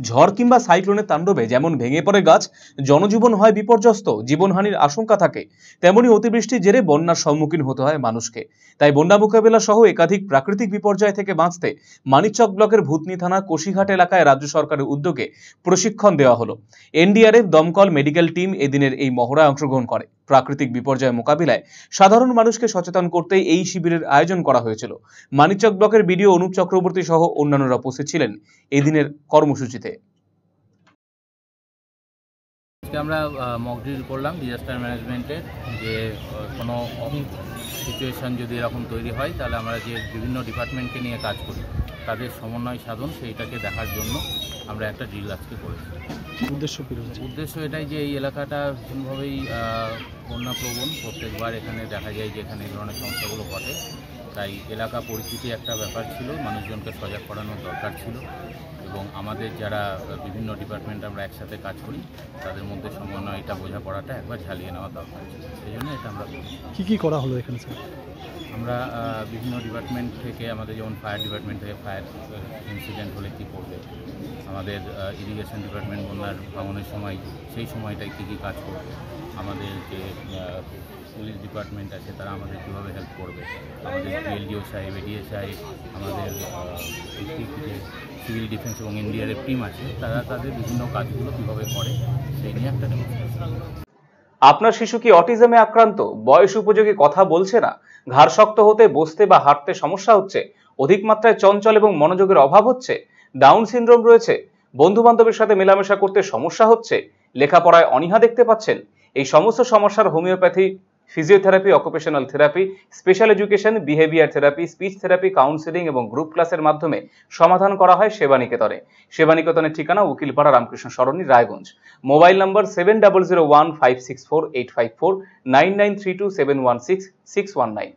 ঝড় কিংবা সাইক্লোনের তাণ্ডবে যেমন ভেঙে পড়ে গাছ, জনজীবন হয় বিপর্যস্ত, জীবনহানির আশঙ্কা থাকে, তেমনি অতিবৃষ্টির জেরে বন্যার সম্মুখীন হতে হয় মানুষকে। তাই বন্যা মোকাবেলা সহ একাধিক প্রাকৃতিক বিপর্যয় থেকে বাঁচতে মানিকচক ব্লকের ভূতনি থানার কোশিঘাট এলাকায় রাজ্য সরকারের উদ্যোগে প্রশিক্ষণ দেওয়া হলো। এনডিআরএফ, দমকল, মেডিকেল টিম এদিনের এই মহড়ায় অংশগ্রহণ করে। প্রাকৃতিক বিপর্যয় মোকাবিলায় সাধারণ মানুষকে সচেতন করতে এই শিবিরের আয়োজন করা হয়েছিল। মানিকচক ব্লকের বিডিও অনুপ চক্রবর্তী সহ অন্যান্যরা উপস্থিত ছিলেন এদিনের কর্মসূচিতে। আমরা মক ড্রিল করলাম ডিজাস্টার ম্যানেজমেন্টের, যে কোনো সিচুয়েশান যদি এরকম তৈরি হয় তাহলে আমরা যে বিভিন্ন ডিপার্টমেন্টকে নিয়ে কাজ করি তাদের সমন্বয় সাধন সেইটাকে দেখার জন্য আমরা একটা ড্রিল আজকে করেছি। উদ্দেশ্য এটাই যে এই এলাকাটা ভীষণভাবেই বন্যাপ্রবণ, প্রত্যেকবার এখানে দেখা যায় যে এখানে এই ধরনের সমস্যাগুলো ঘটে। তাই এলাকা পরিচিতি একটা ব্যাপার ছিল, মানুষজনকে সজাগ করানোর দরকার ছিল এবং আমাদের যারা বিভিন্ন ডিপার্টমেন্ট আমরা একসাথে কাজ করি তাদের মধ্যে সমন্বয়টা বোঝাপড়াটা একবার ঝালিয়ে নেওয়া দরকার ছিল। সেই জন্য এটা আমরা কী করা হলো এখানে স্যার? আমরা বিভিন্ন ডিপার্টমেন্ট থেকে, আমাদের যেমন ফায়ার ডিপার্টমেন্ট থেকে ফায়ার ইনসিডেন্ট হলে কী করবে, আমাদের ইরিগেশন ডিপার্টমেন্ট বন্যার ভাঙনের সময় সেই সময়টায় কী কাজ করবে, আমাদের যে পুলিশ ডিপার্টমেন্ট আছে তারা আমাদের কীভাবে হেল্প করবে, আমাদের পিএলডিও সাহেব, এডিএ সাহেব, আমাদের যে সিভিল ডিফেন্স এবং এনডিআরএফ টিম আছে তারা তাদের বিভিন্ন কাজগুলো কীভাবে করে সেই নিয়ে একটা ডেমনস্ট্রেশন। আপনার শিশু কি অটিজমে আক্রান্ত? বয়স উপযোগী কথা বলছে না, ঘাড় শক্ত হতে, বসতে বা হাঁটতে সমস্যা হচ্ছে, অধিক মাত্রায় চঞ্চল এবং মনোযোগের অভাব হচ্ছে, ডাউন সিনড্রোম রয়েছে, বন্ধু বান্ধবের সাথে মেলামেশা করতে সমস্যা হচ্ছে, লেখাপড়ায় অনীহা দেখতে পাচ্ছেন? এই সমস্ত সমস্যার homeopathy, physiotherapy, occupational therapy, special education, behaviour therapy, speech therapy, counselling এবং গ্রুপ ক্লাসের মাধ্যমে সমাধান করা হয় সেবানিকেতনে। সেবানিকেতনের ঠিকানা উকিলপাড়া, রামকৃষ্ণ সরণি, রায়গঞ্জ। Mobile number 7001564854, 9932716619।